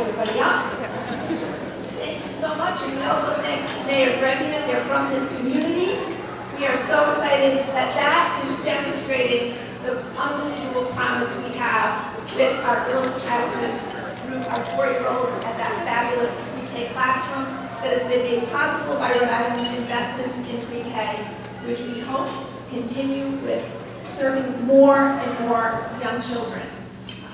everybody up. Thank you so much, and we also thank Mayor Brevia. They're from this community. We are so excited that that is demonstrating the unbelievable promise we have with our early childhood group, our 4-year-olds at that fabulous pre-K classroom that has been made possible by Rhode Island's investments in pre-K, which we hope continue with serving more and more young children.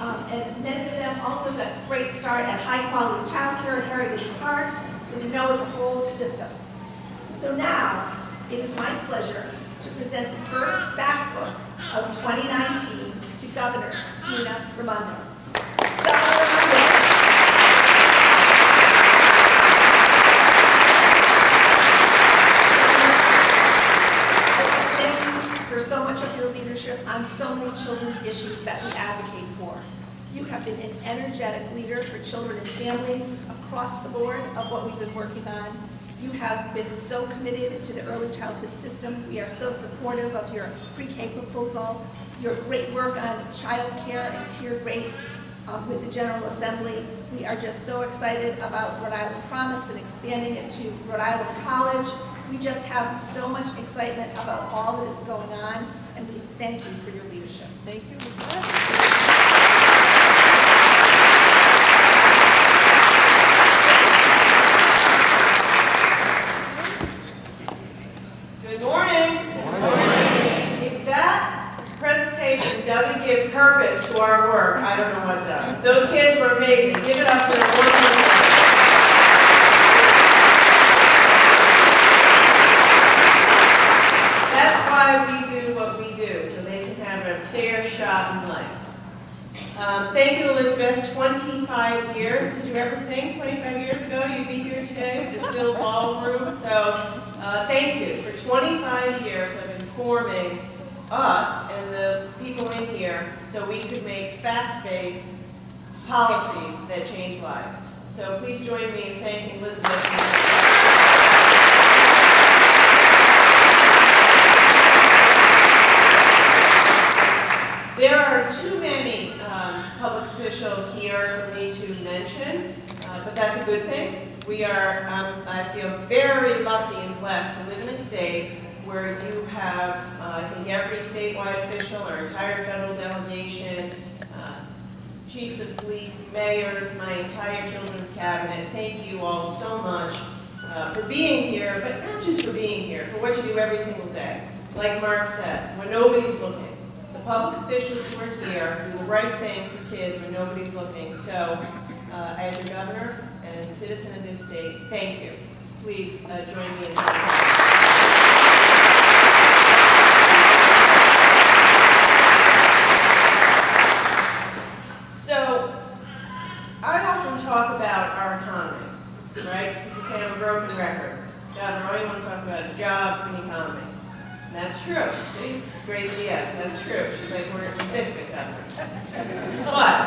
And many of them also got a great start at high-quality childcare at Heritage Park, so we know it's a whole system. So now, it is my pleasure to present the first fact book of 2019 to Governor Gina Raimondo. Governor Raimondo. Thank you for so much of your leadership on so many children's issues that we advocate for. You have been an energetic leader for children and families across the board of what we've been working on. You have been so committed to the early childhood system. We are so supportive of your pre-K proposal, your great work on child care and tiered rates with the General Assembly. We are just so excited about Rhode Island Promise and expanding it to Rhode Island College. We just have so much excitement about all that is going on, and we thank you for your leadership. Thank you, Ms. West. Doesn't give purpose to our work, I don't know what does. Those kids were amazing. Give it up for their work. That's why we do what we do, so they can have a fair shot in life. Thank you, Elizabeth. 25 years. Did you ever think 25 years ago you'd be here today with this little ballroom? So thank you. For 25 years of informing us and the people in here so we could make fact-based policies that change lives. So please join me in thanking Elizabeth. There are too many public officials here for me to mention, but that's a good thing. We are, I feel very lucky and blessed to live in a state where you have, I think, every statewide official, our entire federal delegation, chiefs of police, mayors, my entire children's cabinet. Thank you all so much for being here, but not just for being here, for what you do every single day. Like Mark said, when nobody's looking. The public officials who are here do the right thing for kids when nobody's looking. So, as your governor and as a citizen of this state, thank you. Please join me in thanking. Talk about our economy, right? People say I'm a broken record. Governor, all you want to talk about is jobs and the economy. And that's true. See? Grace Diaz, that's true. She's like, we're Pacific, Governor. But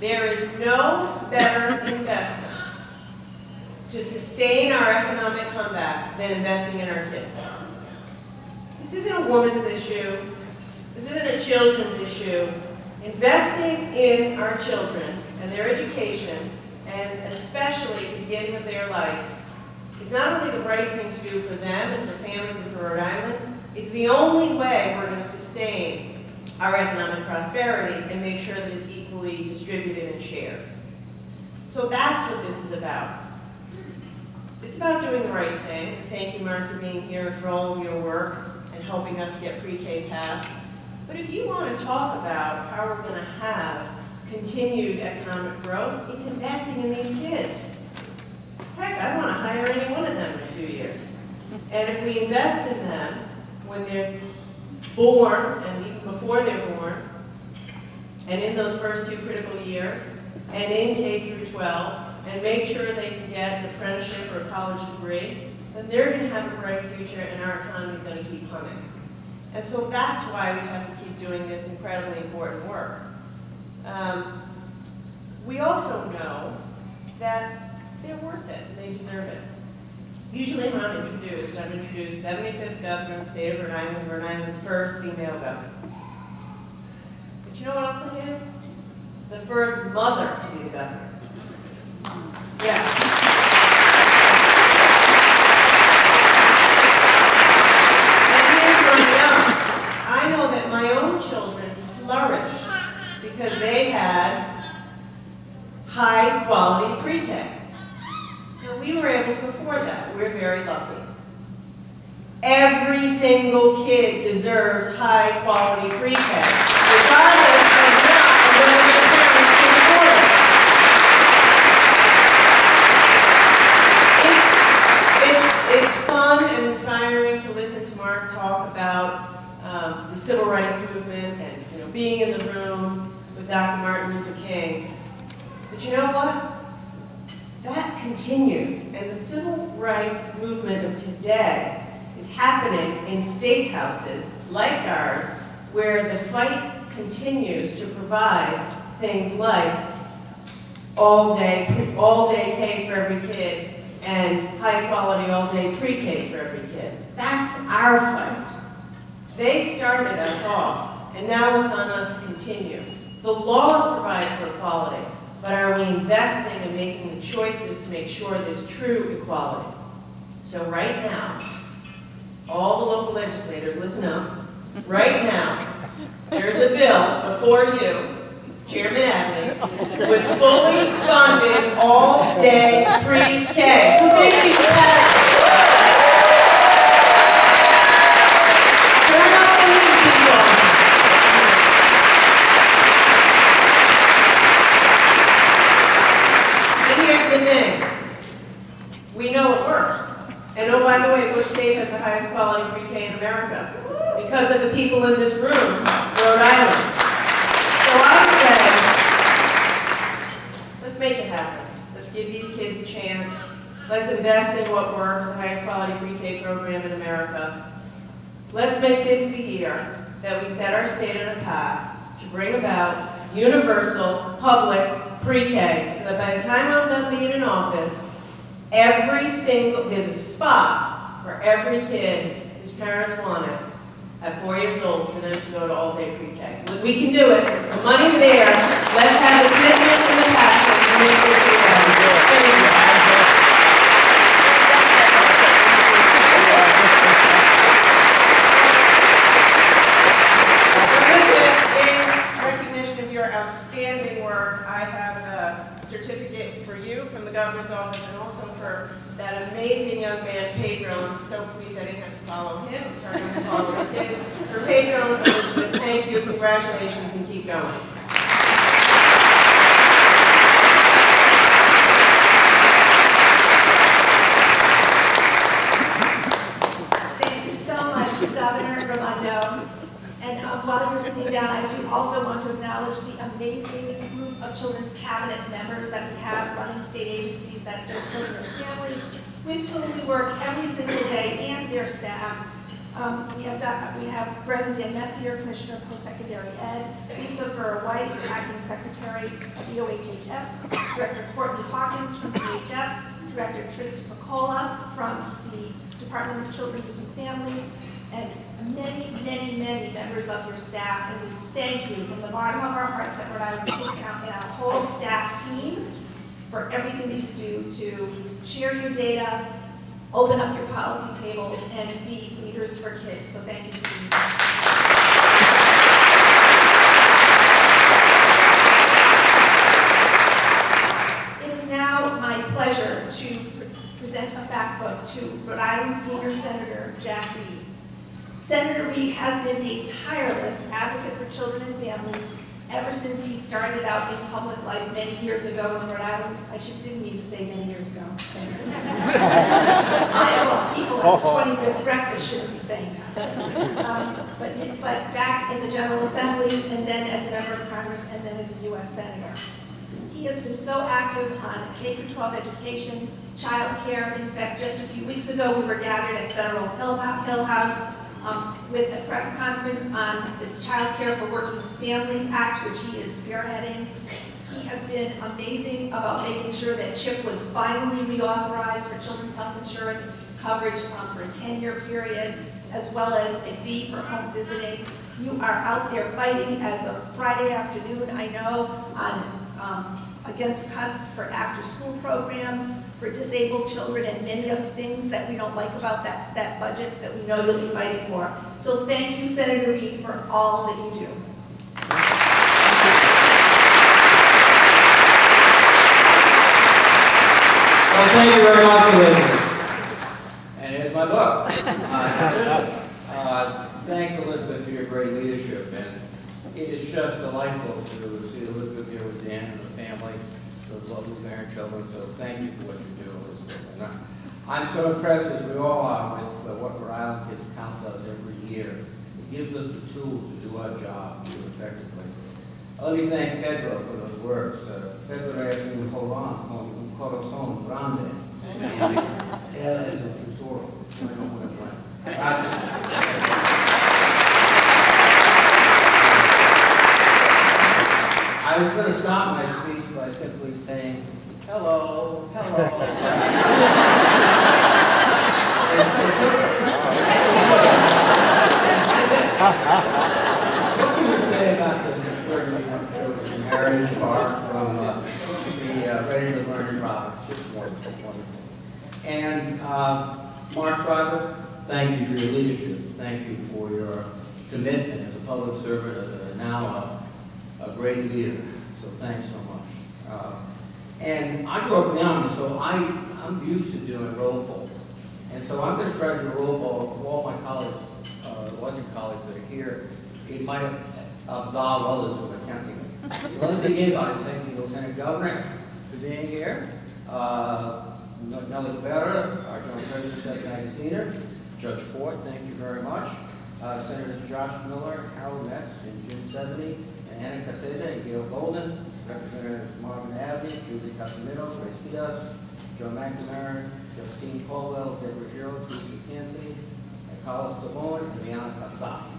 there is no better investment to sustain our economic comeback than investing in our kids. This isn't a woman's issue. This isn't a children's issue. Investing in our children and their education, and especially the beginning of their life, is not only the right thing to do for them and for families and for Rhode Island, it's the only way we're going to sustain our economic prosperity and make sure that it's equally distributed and shared. So that's what this is about. It's about doing the right thing. Thank you, Mark, for being here and for all of your work and helping us get pre-K passed. But if you want to talk about how we're going to have continued economic growth, it's investing in these kids. Heck, I want to hire any one of them in a few years. And if we invest in them when they're born and even before they're born, and in those first few critical years, and in K through 12, and make sure they can get an apprenticeship or a college degree, then they're going to have a bright future and our economy is going to keep humming. And so that's why we have to keep doing this incredibly important work. We also know that they're worth it, they deserve it. Usually when I'm introduced 75th governor in the state of Rhode Island, Rhode Island's first female governor. But you know what I'll tell you? The first mother to be the governor. And here's what I know that my own children flourished because they had high quality pre-K. And we were able to afford that. We're very lucky. Every single kid deserves high quality pre-K, regardless of whether their parents can afford it. It's fun and inspiring to listen to Mark talk about the civil rights movement and being in the room with Dr. Martin Luther King. But you know what? That continues, and the civil rights movement of today is happening in state houses like ours, where the fight continues to provide things like all-day K for every kid and high-quality all-day pre-K for every kid. That's our fight. They started us off, and now it's on us to continue. The laws provide for equality, but are we investing and making the choices to make sure there's true equality? So right now, all the local legislators, listen up. Right now, there's a bill before you, Chairman Abney, with fully funded all-day pre-K. Who thinks we should have it? Turn up the heat, people. And here's the thing. We know it works. And oh, by the way, which state has the highest quality pre-K in America? Because of the people in this room, Rhode Island. So I say, let's make it happen. Let's give these kids a chance. Let's invest in what works, the highest quality pre-K program in America. Let's make this the year that we set our state on a path to bring about universal public pre-K, so that by the time I'm done being in office, there's a spot for every kid whose parents want it at 4 years old for them to go to all-day pre-K. We can do it. The money's there. Let's have the commitment and the passion to make this happen. Thank you. In recognition of your outstanding work, I have a certificate for you from the governor's office, and also for that amazing young man, Pedro. I'm so pleased I didn't have to follow him. I'm sorry I didn't follow the kids. For Pedro and Elizabeth, thank you, congratulations, and keep going. Thank you so much, Governor Raimondo. And while you're sitting down, I do also want to acknowledge the amazing group of children's cabinet members that we have running state agencies that serve children and families, with whom we work every single day, and their staffs. We have Brendan Dan Messier, Commissioner of Post-Secondary Ed, Lisa Burr-Weiss, Acting Secretary of the OHHS, Director Courtney Hawkins from DHS, Director Tristan Piccola from the Department of Children, Youth and Families, and many, many, many members of your staff. And we thank you from the bottom of our hearts at Rhode Island Kids Count and our whole staff team for everything that you do to share your data, open up your policy tables, and be leaders for kids. So thank you for doing that. It is now my pleasure to present a fact book to Rhode Island Senior Senator Jack Reed. Senator Reed has been a tireless advocate for children and families ever since he started out in public life many years ago in Rhode Island. Didn't mean to say many years ago, Senator. People at the 25th breakfast shouldn't be saying that. But back in the General Assembly, and then as a member of Congress, and then as a U.S. Senator. He has been so active on K-12 education, child care. In fact, just a few weeks ago, we were gathered at Federal Hill House with a press conference on the Child Care for Working Families Act, which he is spearheading. He has been amazing about making sure that CHIP was finally reauthorized for children's health insurance coverage for a 10-year period, as well as a fee for home visiting. You are out there fighting as of Friday afternoon, I know, on against cuts for after-school programs, for disabled children, and many other things that we don't like about that budget that we know you'll be fighting for. So thank you, Senator Reid, for all that you do. Well, thank you very much, Elizabeth. And here's my book. Thanks, Elizabeth, for your great leadership. And it is just delightful to see Elizabeth here with Dan and the family, those lovely parent children. So thank you for what you do, Elizabeth. And I'm so impressed, as we all are, with what Rhode Island Kids Count does every year. It gives us the tools to do our job, to do it effectively. Let me thank Pedro for those words. Pedro es un joven con un corazón grande. Él es el futuro. Gracias. I was going to stop my speech by simply saying, hello, hello. What can you say about the children's marriage part from the Ready to Learn province? Just wonderful, wonderful. And Mark Schreiber, thank you for your leadership. Thank you for your commitment as a public servant, as now a great leader. So thanks so much. And I grew up in the Army, so I'm used to doing roll calls. And so I'm going to try to do a roll call of all my colleagues, elected colleagues that are here. It might absolve others of attempting it. Let me begin by thanking the Lieutenant Governor for being here. Nellie Cabrera, our General President, Seth Magaziner, Judge Ford, thank you very much. Senators Josh Miller, Harold Metz, and Jim Sebeny, and Anna Caseta, and Gail Golden, Representatives Marvin Abbey, Julie Casamino, Grace Diaz, Joe McNamara, Justine Colwell, Deborah Giro, Teresa Cansey, and Carlos Tabone, and Liana Casati.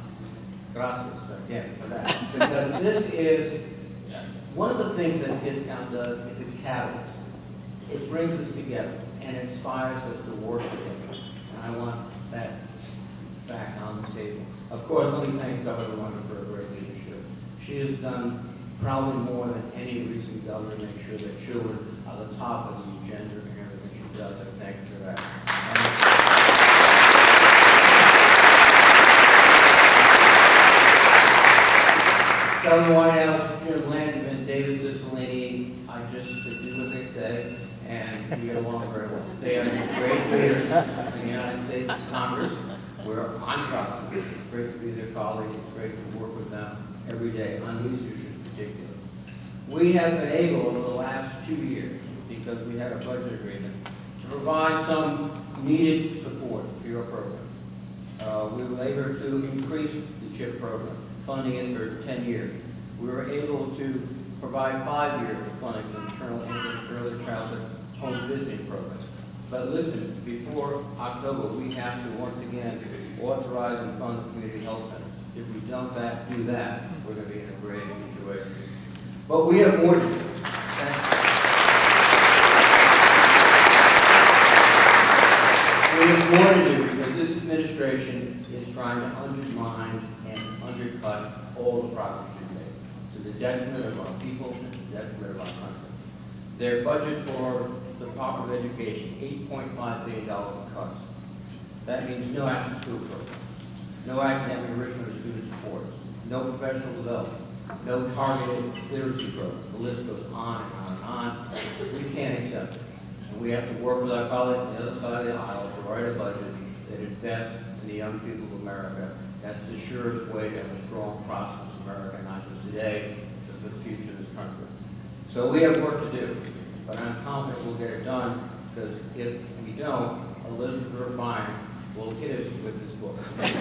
Gracias again for that. Because this is, one of the things that Kids Count does is a catalyst. It brings us together and inspires us to work together. And I want that fact on the table. Of course, let me thank Governor Wonder for her great leadership. She has done probably more than any recent governor to make sure that children are the top of the agenda and everything she does. I thank her for that. Sheldon Whitehouse, Jim Langevin, David Cicilline, I just do what they say, and we get along very well. They are great leaders in the United States Congress, where I'm proud of them. It's great to be their colleague. It's great to work with them every day on these issues in particular. We have been able over the last 2 years, because we had a budget agreement, to provide some needed support for your program. We were able to increase the CHIP program, funding it for 10 years. We were able to provide 5 years of funding for the maternal infant early childhood home visiting program. But listen, before October, we have to once again authorize and fund the community health centers. If we don't do that, we're going to be in a grave situation. But we have more to do. We have more to do because this administration is trying to undermine and undercut all the progress we've made to the detriment of our people, to the detriment of our country. Their budget for the Department of Education, $8.5 billion in cuts. That means no after-school program, no academic enrichment of student supports, no professional development, no targeted literacy program. The list goes on and on and on. We can't accept it. And we have to work with our colleagues on the other side of the aisle to write a budget that invests in the young people of America. That's the surest way to have a strong, prosperous America, not just today, but for the future of this country. So we have work to do, but I'm confident we'll get it done, because if we don't, Elizabeth Irvine will hit us with this book. Thank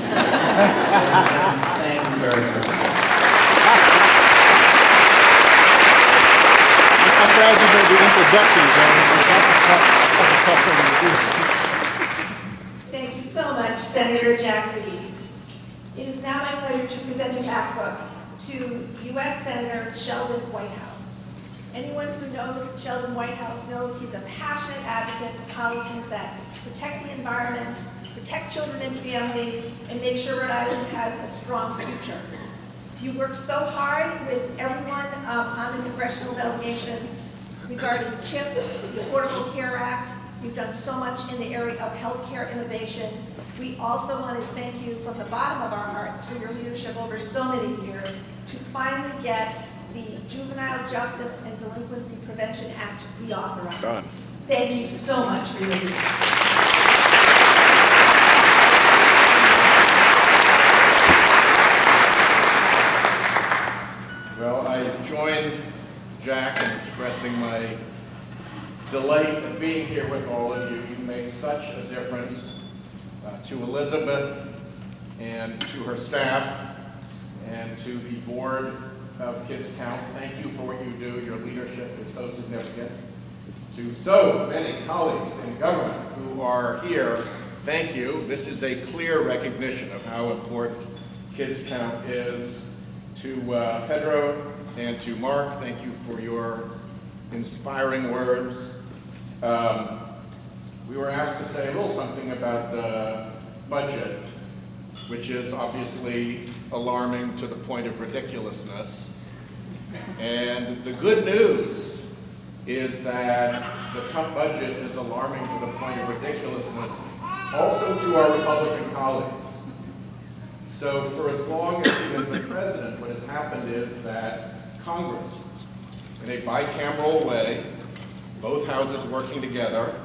you very much. I'm glad you made the introduction, That's a tough thing to do. Thank you so much, Senator Jack Reed. It is now my pleasure to present a fact book to U.S. Senator Sheldon Whitehouse. Anyone who knows Sheldon Whitehouse knows he's a passionate advocate for policies that protect the environment, protect children and families, and make sure Rhode Island has a strong future. You worked so hard with everyone on the congressional delegation regarding CHIP, the Affordable Care Act. You've done so much in the area of healthcare innovation. We also want to thank you from the bottom of our hearts for your leadership over so many years to finally get the Juvenile Justice and Delinquency Prevention Act reauthorized. Done. Thank you so much for your leadership. Well, I join Jack in expressing my delight at being here with all of you. You make such a difference to Elizabeth and to her staff and to the board of Kids Count. Thank you for what you do. Your leadership is so significant. To so many colleagues in government who are here, thank you. This is a clear recognition of how important Kids Count is. To Pedro and to Mark, thank you for your inspiring words. We were asked to say a little something about the budget, which is obviously alarming to the point of ridiculousness. And the good news is that the Trump budget is alarming to the point of ridiculousness also to our Republican colleagues. So for as long as he has been president, what has happened is that Congress, in a bicameral way, both houses working together,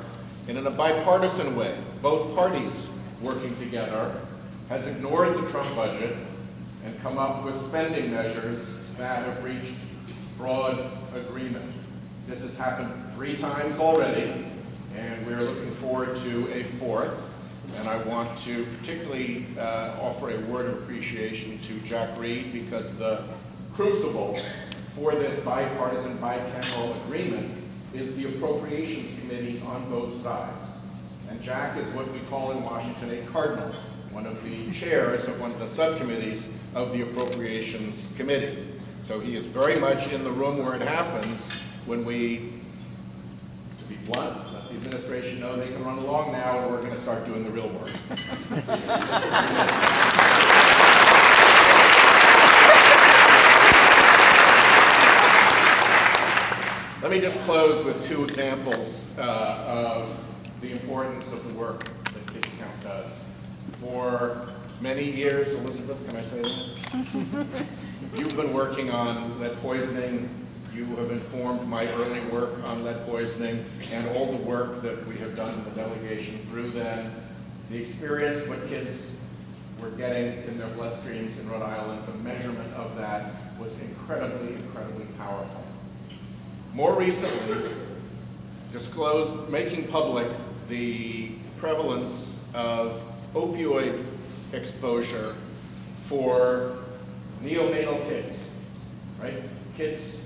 and in a bipartisan way, both parties working together, has ignored the Trump budget and come up with spending measures that have reached broad agreement. This has happened 3 times already, and we're looking forward to a 4th. And I want to particularly offer a word of appreciation to Kcri, because the crucible for this bipartisan bicameral agreement is the appropriations committees on both sides. And Jack is what we call in Washington a cardinal, one of the chairs of one of the subcommittees of the Appropriations Committee. So he is very much in the room where it happens when we, to be blunt, let the administration know they can run along now and we're going to start doing the real work. Let me just close with 2 examples of the importance of the work that Kids Count does. For many years, Elizabeth, can I say that? You've been working on lead poisoning. You have informed my early work on lead poisoning and all the work that we have done in the delegation through then. The experience what kids were getting in their bloodstreams in Rhode Island, the measurement of that was incredibly, incredibly powerful. More recently, making public the prevalence of opioid exposure for neonatal kids, right? Kids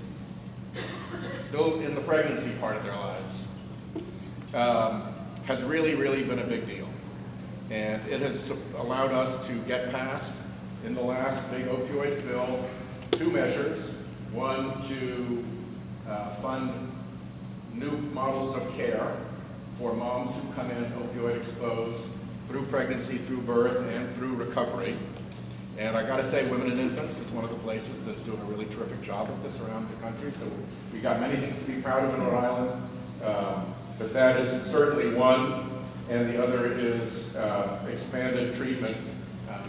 still in the pregnancy part of their lives, has really, really been a big deal. And it has allowed us to get past, in the last big opioids bill, 2 measures. One, to fund new models of care for moms who come in opioid exposed through pregnancy, through birth, and through recovery. And I gotta say, Women and Infants is one of the places that's doing a really terrific job with this around the country. So we got many things to be proud of in Rhode Island, but that is certainly one. And the other is expanded treatment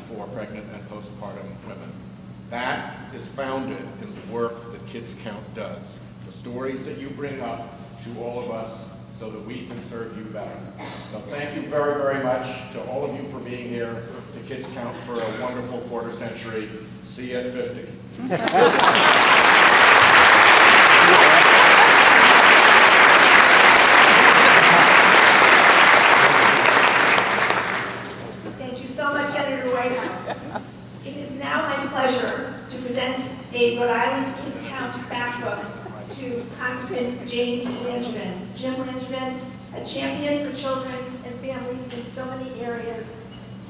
for pregnant and postpartum women. That is founded in the work that Kids Count does. The stories that you bring up to all of us so that we can serve you better. So thank you very, very much to all of you for being here, to Kids Count for a wonderful quarter century. See you at 50. Thank you so much, Senator Whitehouse. It is now my pleasure to present a Rhode Island Kids Count fact book to Congressman James Langevin. Jim Langevin, a champion for children and families in so many areas.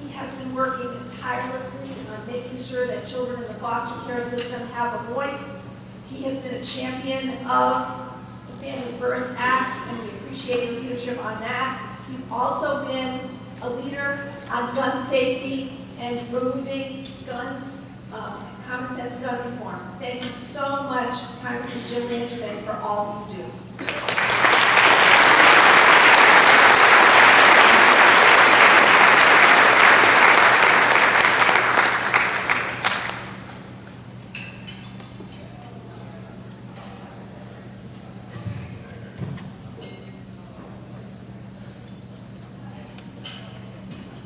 He has been working tirelessly on making sure that children in the foster care system have a voice. He has been a champion of the Family First Act, and we appreciate your leadership on that. He's also been a leader on gun safety and removing guns common sense gun reform. Thank you so much, Congressman Jim Ranchman, for all you do.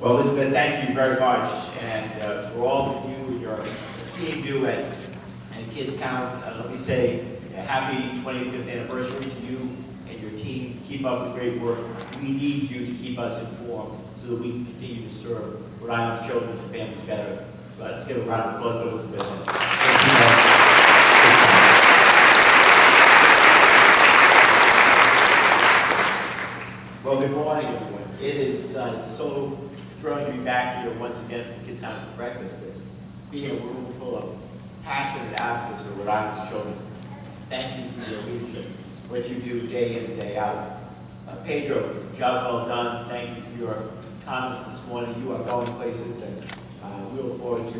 Well, Elizabeth, thank you very much, and for all that you and your team do at Kids Count, let me say a happy 25th anniversary to you and your team. Keep up the great work. We need you to keep us informed so that we can continue to serve Rhode Island's children and families better. Let's give a round of applause to Elizabeth. Well, good morning, everyone. It is so thrilling to be back here once again for Kids Time for Breakfast. Being a room full of passionate advocates for Rhode Island's children. Thank you for your leadership, what you do day in and day out. Pedro, job well done. Thank you for your comments this morning. You are going places, and we look forward to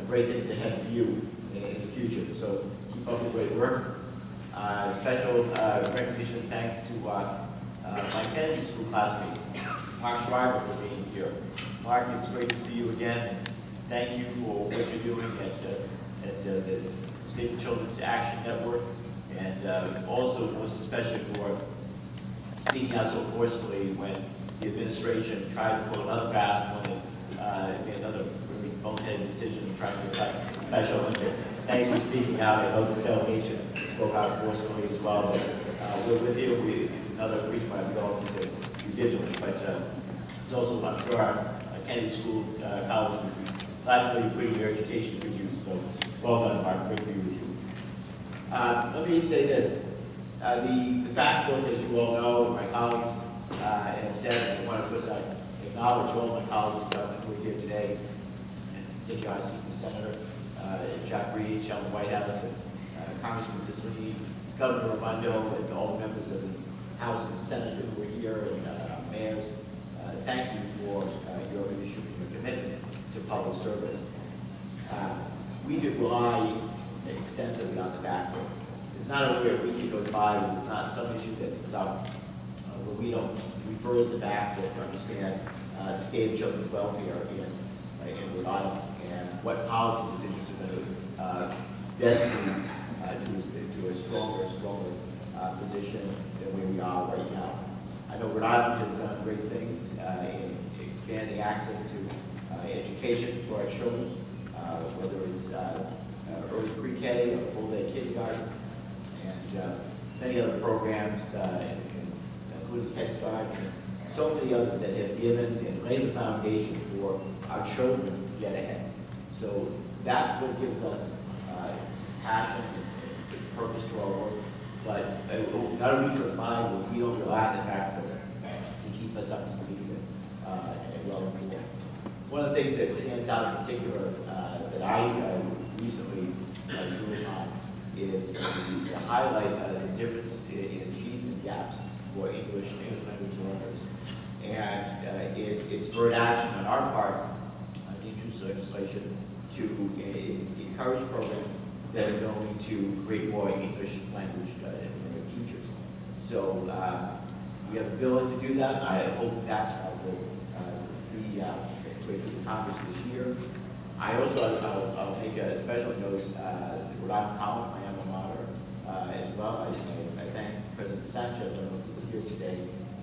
great things ahead for you in the future. So keep up the great work. Special recognition and thanks to my Kennedy School classmate, Mark Schreiber, for being here. Mark, it's great to see you again. Thank you for what you're doing at the Save the Children's Action Network, and also most especially for speaking out so forcefully when the administration tried to pull another fast one and made another really boneheaded decision of trying to cut Special Olympics. Thanks for speaking out. I know this delegation spoke out forcefully as well, but we're with you. It's another reason why we all need to be vigilant, but it's also, I'm sure, our Kennedy School College would be glad to bring your education with you. So well done, Mark. Great to be with you. Let me say this. The fact book, as you all know, my colleagues have said, and I want to first acknowledge all my colleagues who are here today, and particularly our Senior Senator, Jack Reed, Sheldon Whitehouse, and Congressman Cicilline, Governor Raimondo, and all the members of the House and Senate who are here, and mayors. Thank you for your leadership and your commitment to public service. We do rely extensively on the back book. It's not a week that goes by when there's not some issue that comes up where we don't refer to the back book to understand the state of children's welfare in Rhode Island and what policy decisions are going to destiny to a stronger position than where we are right now. I know Rhode Island has done great things in expanding access to education for our children, whether it's early pre-K or full-day kindergarten, and many other programs, including Head Start, and so many others that have given and laid the foundation for our children to get ahead. So that's what gives us passion and purpose to our work. But not a week goes by when we don't rely on the fact to keep us up to speed and well informed. One of the things that stands out in particular that I recently drew upon is to highlight the difference in achievement gaps for English language learners. And it's spurred action on our part, to introduce legislation to encourage programs that are going to create more English language teachers. So we have a bill to do that. I hope that will see its way through the Congress this year. I also, I'll make a special note, Rhode Island College, my alma mater, as well. I thank President Sanchez, I don't know if he's here today,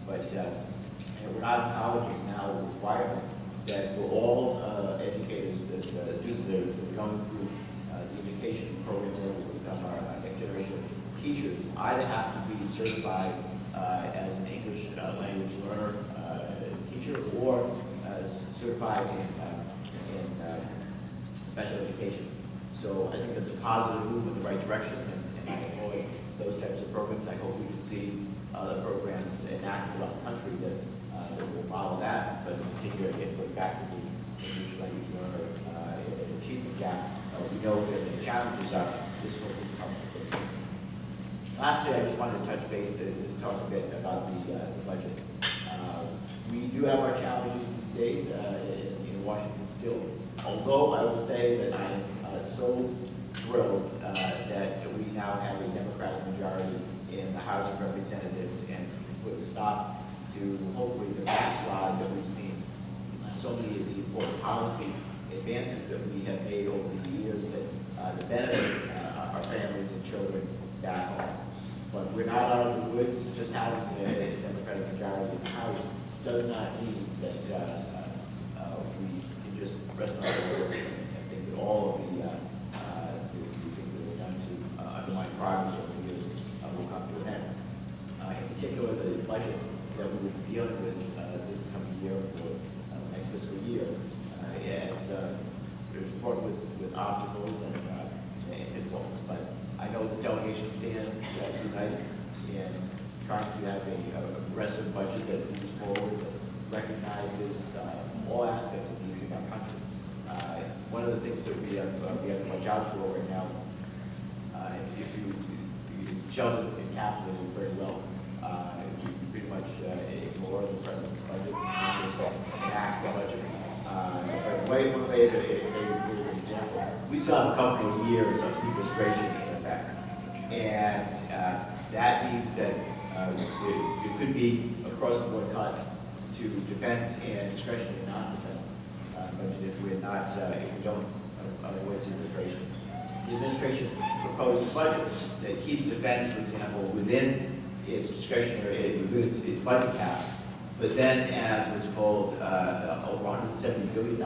but Rhode Island College is now a requirement that for all educators, the students that are going through the education program that will become our next generation of teachers, either have to be certified as an English language learner teacher or certified in special education. So I think that's a positive move in the right direction, and I employ those types of programs. I hope we can see other programs enacted around the country that will follow that, but in particular, again, going back to the English language learner achievement gap, we know that the challenges are this will become. Lastly, I just wanted to touch base and just talk a bit about the budget. We do have our challenges these days in Washington still, although I will say that I am so thrilled that we now have a Democratic majority in the House of Representatives and put a stop to hopefully the backslide that we've seen. So many of the important policy advances that we have made over the years that benefit our families and children back home. But we're not out of the woods. Just having a Democratic majority in the House does not mean that we can just rest on our laurels and think that all of the things that we've done to undermine progress over the years will come to an end. In particular, the budget that we will be dealing with this coming year for next fiscal year is important with obstacles and pitfalls. But I know this delegation stands united in trying to have a aggressive budget that moves forward, that recognizes all aspects of needs in our country. One of the things that we have to watch out for right now, if you Sheldon encapsulated it very well, you pretty much ignore the president's budget and ask the budget. One way to give an example, we still have a couple of years of sequestration in effect, and that means that it could be across the board cuts to defense and discretionary non-defense budget if we don't avoid sequestration. The administration proposed a budget that keeps defense, for example, within its discretionary, within its budget caps, but then adds what's called over $170 billion to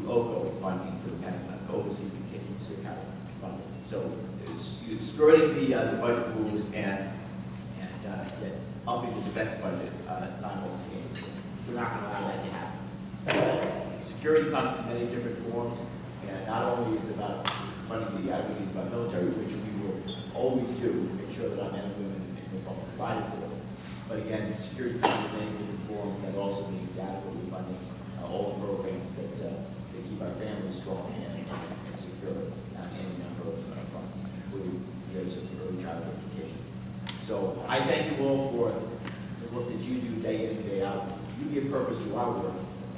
OCO funding for the Pentagon, overseas contingency account funding. So it's skirting the budget rules and yet upping the defense budget simultaneously. We're not going to allow that to happen. Security comes in many different forms, and not only is it about funding the activities about military, which we will always do to make sure that our men and women in uniform are provided for, but again, security comes in many different forms. That also means adequately funding all the programs that keep our families strong and secure on any number of fronts, including years of early childhood education. So I thank you all for the work that you do day in and day out. You give purpose to our work.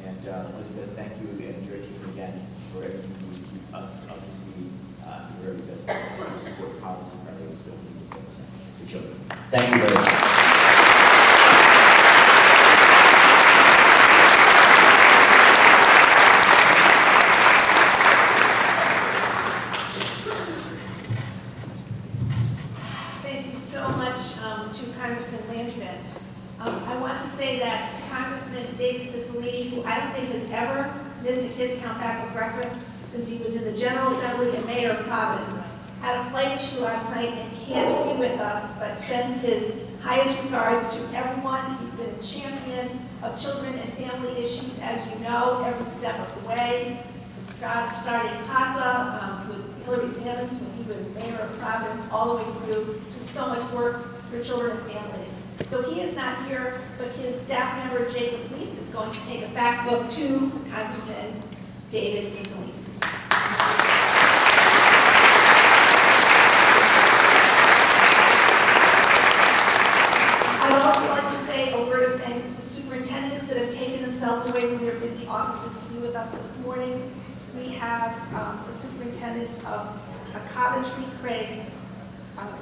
And Elizabeth, thank you and your team again for everything you do to keep us up to speed the very best important policy priorities that we need to focus on for children. Thank you very much. Thank you so much to Congressman Landrigan. I want to say that Congressman David Cicilline, who I don't think has ever missed a Kids Count Back with breakfast since he was in the General Assembly and Mayor of Providence, had a flight issue last night and can't be with us, but sends his highest regards to everyone. He's been a champion of children and family issues, as you know, every step of the way. Starting CASA with Hillary Sammons when he was Mayor of Providence, all the way through to so much work for children and families. So he is not here, but his staff member, Jacob Leese, is going to take a back book to Congressman David Cicilline. I'd also like to say a word of thanks to the superintendents that have taken themselves away from their busy offices to be with us this morning. We have the superintendents of Coventry, Craig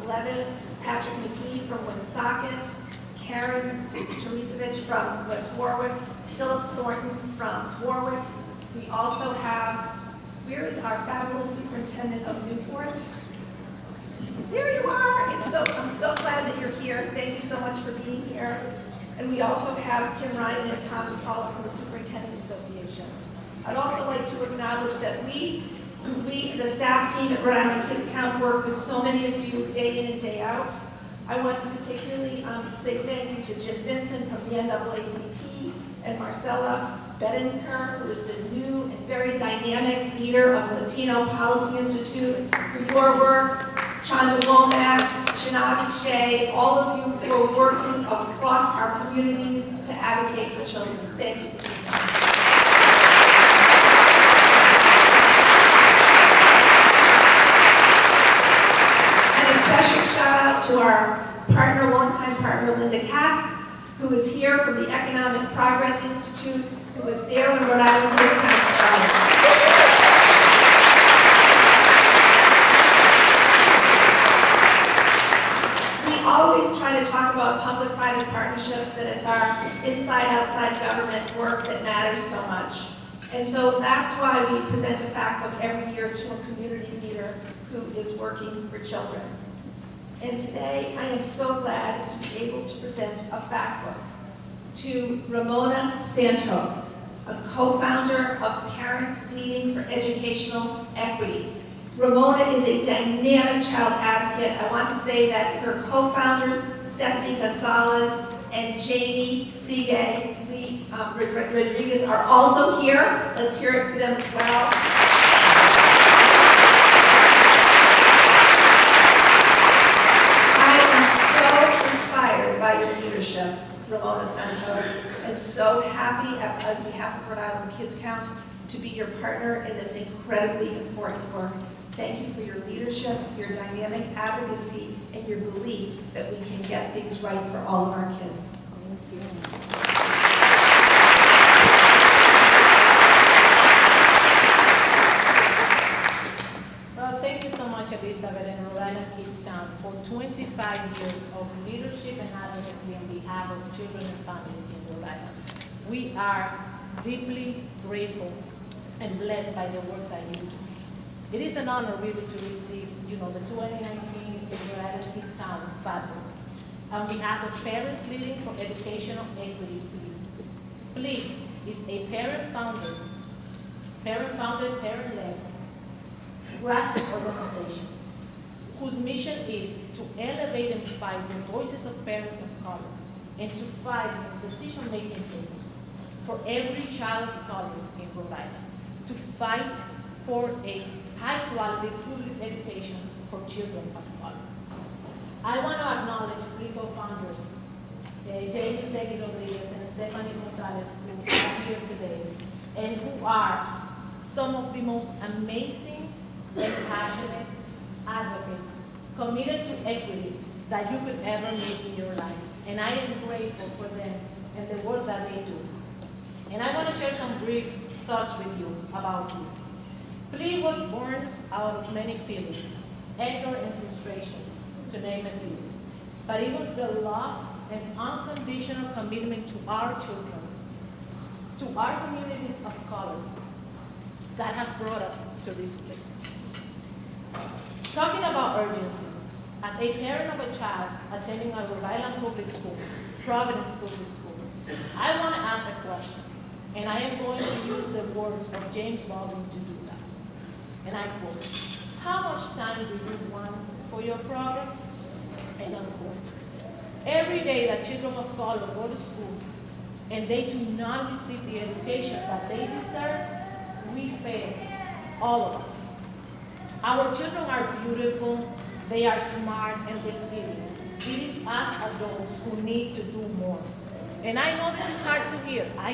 Levis, Patrick McGee from Woonsocket, Karen Teresevich from West Warwick, Philip Thornton from Warwick. We also have, where is our fabulous superintendent of Newport? There you are. I'm so glad that you're here. Thank you so much for being here. And we also have Tim Ryan and Tom DePaula from the Superintendent's Association. I'd also like to acknowledge that we, the staff team at Rhode Island Kids Count, work with so many of you day in and day out. I want to particularly say thank you to Jim Vinson from the NAACP and Marcella Bedenker, who is the new and very dynamic leader of the Latino Policy Institute, for your work. Chanda Womack, Shanavi Shea, all of you who are working across our communities to advocate for children. Thank you. To our partner, longtime partner, Linda Katz, who is here from the Economic Progress Institute, who was there when Rhode Island Kids Count started. about public-private partnerships, that it's our inside-outside government work that matters so much. And so that's why we present a fact book every year to a community leader who is working for children. And today, I am so glad to be able to present a fact book to Ramona Santos, a co-founder of Parents Leading for Educational Equity. Ramona is a dynamic child advocate. I want to say that her co-founders, Stephanie Gonzalez and Jamie Seagay Rodriguez, are also here. Let's hear it for them as well. I am so inspired by your leadership, Ramona Santos, and so happy on behalf of Rhode Island Kids Count to be your partner in this incredibly important work. Thank you for your leadership, your dynamic advocacy, and your belief that we can get things right for all of our kids. Well, thank you so much, Elizabeth and Rhode Island Kids Count, for 25 years of leadership and advocacy on behalf of children and families in Rhode Island. We are deeply grateful and blessed by the work that you do. It is an honor really to receive, the 2019 Rhode Island Kids Count Fact Book. On behalf of Parents Leading for Educational Equity, PLEAD is a parent-founded, parent-led grassroots organization whose mission is to elevate and fight the voices of parents of color and to fight in decision-making tables for every child of color in Rhode Island, to fight for a high-quality public education for children of color. I want to acknowledge three co-founders, Jamie Seagay Rodriguez and Stephanie Gonzalez, who are here today, and who are some of the most amazing and passionate advocates committed to equity that you could ever make in your life. And I am grateful for them and the work that they do. And I want to share some brief thoughts with you about you. PLEAD was born out of many feelings, anger and frustration, to name a few. But it was the love and unconditional commitment to our children, to our communities of color, that has brought us to this place. Talking about urgency, as a parent of a child attending a Rhode Island public school, Providence Public School, I want to ask a question, and I am going to use the words of James Baldwin to do that. And I quote, "How much time do you want for your progress?" And unquote. Every day that children of color go to school and they do not receive the education that they deserve, we fail, all of us. Our children are beautiful, they are smart and resilient. It is us adults who need to do more. And I know this is hard to hear, I